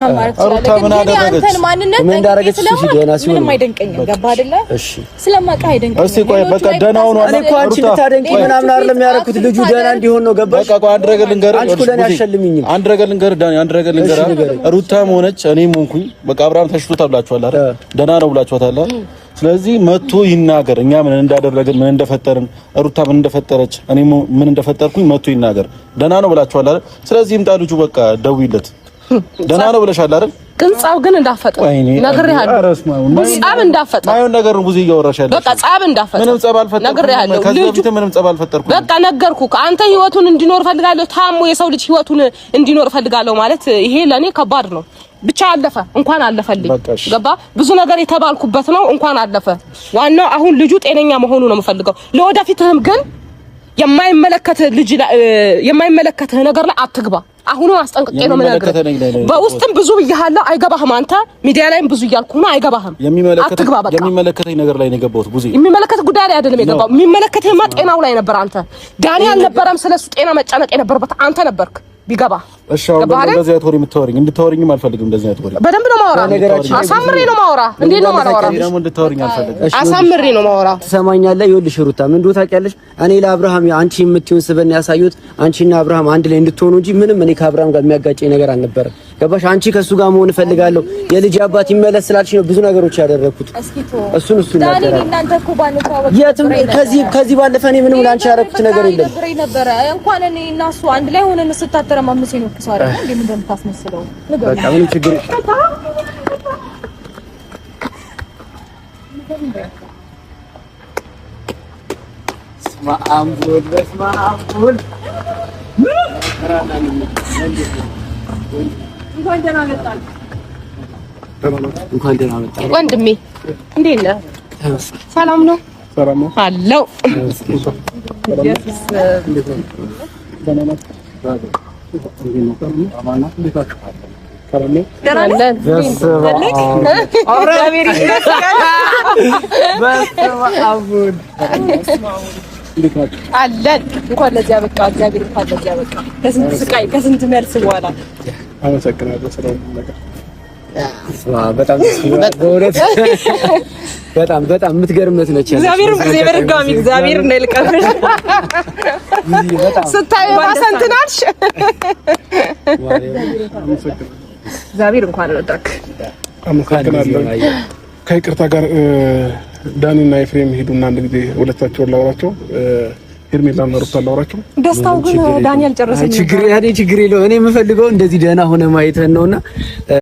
ሩታ ምን አደረገች? ምን እንዳደረገች እሺ ደህና ሲሆን ምንም አይደንቀኝም። ገባ አይደለ? እሺ ስለማውቅ አይደንቀኝም። እስቲ ቆይ በቃ ደህና ሆኖ እኔ እኮ አንቺ ልታደንቂ ምናምን አይደለም ያደረኩት ልጁ ደህና እንዲሆን ነው። ገባሽ? በቃ ቆይ አንድ ነገር ልንገርህ። አንቺ እኮ ለኔ አሸልምኝም። አንድ ነገር ልንገርህ ዳኒ፣ አንድ ነገር ልንገርህ። ሩታም ሆነች እኔም ሆንኩኝ በቃ አብርሃም ተሽቶታል ብላችኋል አይደል? ደህና ነው ብላችኋታል። ስለዚህ መጥቶ ይናገር። እኛ ምን እንዳደረግን ምን እንደፈጠርን ሩታ ምን እንደፈጠረች እኔ ምን እንደፈጠርኩኝ መጥቶ ይናገር። ደህና ነው ብላችኋል አይደል? ስለዚህ ይምጣ ልጁ በቃ ደውይለት። ደህና ነው ብለሻል አይደል? ግን ጻብ ግን እንዳፈጠር ነግሬሃለሁ። ጻብ እንዳፈጠር ማይሆን ነገር ነው ብዙ እያወራሽ ያለሽ። በቃ ጻብ እንዳፈጠር ምንም ጻብ አልፈጠርኩም። ነግሬሃለሁ። ከዚህ በፊት ምንም ጻብ አልፈጠርኩም። በቃ ነገርኩህ። አንተ ህይወቱን እንዲኖር ፈልጋለሁ። ታሞ የሰው ልጅ ህይወቱን እንዲኖር ፈልጋለሁ ማለት ይሄ ለኔ ከባድ ነው። ብቻ አለፈ፣ እንኳን አለፈልኝ። ገባ? ብዙ ነገር የተባልኩበት ነው። እንኳን አለፈ። ዋናው አሁን ልጁ ጤነኛ መሆኑ ነው የምፈልገው። ለወደፊትህም ግን የማይመለከትህ ነገር ላይ አትግባ። አሁን አስጠንቅቄ ነው የምነግርህ። በውስጥም ብዙ ብያለሁ፣ አይገባህም። አንተ ሚዲያ ላይም ብዙ እያልኩ ነው፣ አይገባህም። አትግባ። በቃ የሚመለከተኝ ነገር ላይ ነው የገባሁት። ብዙ የሚመለከት ጉዳይ ላይ አይደለም የገባው። የሚመለከትህማ ጤናው ላይ ነበር። አንተ ዳኒ አልነበረም ስለሱ ጤና መጨነቅ የነበረበት አንተ ነበርክ። ቢገባ እሺ። አሁን እንደዚህ አይነት ወሬ የምታወሪኝ እንድታወሪኝም አልፈልግም። እንደዚህ አይነት ወሬ በደንብ ነው ማወራ። አሳምሬ ነው ማወራ። እንዴት ነው ማወራ? ደግሞ እንድታወሪኝ አልፈልግም። አሳምሬ ነው ማወራ። ትሰማኛለህ? ይኸውልሽ ሩታ ምን እንደው ታውቂያለሽ፣ እኔ ለአብርሃም አንቺ የምትይውን ስበን ያሳዩት አንቺና አብርሃም አንድ ላይ እንድትሆኑ እንጂ ምንም እኔ ከአብርሃም ጋር የሚያጋጨኝ ነገር አልነበረም። ገባሽ? አንቺ ከሱ ጋር መሆን እፈልጋለሁ የልጅ አባት ይመለስ ስላልሽ ነው ብዙ ነገሮች ያደረኩት። እሱን ዳኒ እናንተ እኮ ባንተዋወቅ የትም ከዚህ ባለፈ እኔ ምንም ላንቺ ያደረኩት ነገር የለም። እንኳን እኔ እና እሱ አንድ ላይ ሆነን ስታተረማምስ ነው ከሳራ እንዴ ምን እንደምታስመስለው ነገር በቃ ምንም ችግር እንኳን ደህና መጣህ ወንድሜ። እንዴት ነህ? ሰላም ነው? ሰላም ነው አለው። አለን እንኳን ለዚያ በቃ እግዚአብሔር እንኳን ለዚያ በቃ ከስንት ስቃይ ከስንት መልስ በኋላ አመሰግናለሁ ስለሆነ ነገር በጣም የምትገርምት ነች። እግዚአብሔር ጋሚ እግዚአብሔር ነው ልቀበል ስታይ ማሰንትናልሽ እግዚአብሔር እንኳን ወጣክ። አመሰግናለሁ። ከይቅርታ ጋር ዳኒና ኤፍሬም ሄዱና አንድ ጊዜ ሁለታቸውን ላውራቸው ሄርሜላና ሩታ ላውራቸው። ደስታው ግን ዳኒ አልጨረሰኝም። ችግር የለውም። እኔ የምፈልገው እንደዚህ ደህና ሆነ ማየትህን ነውና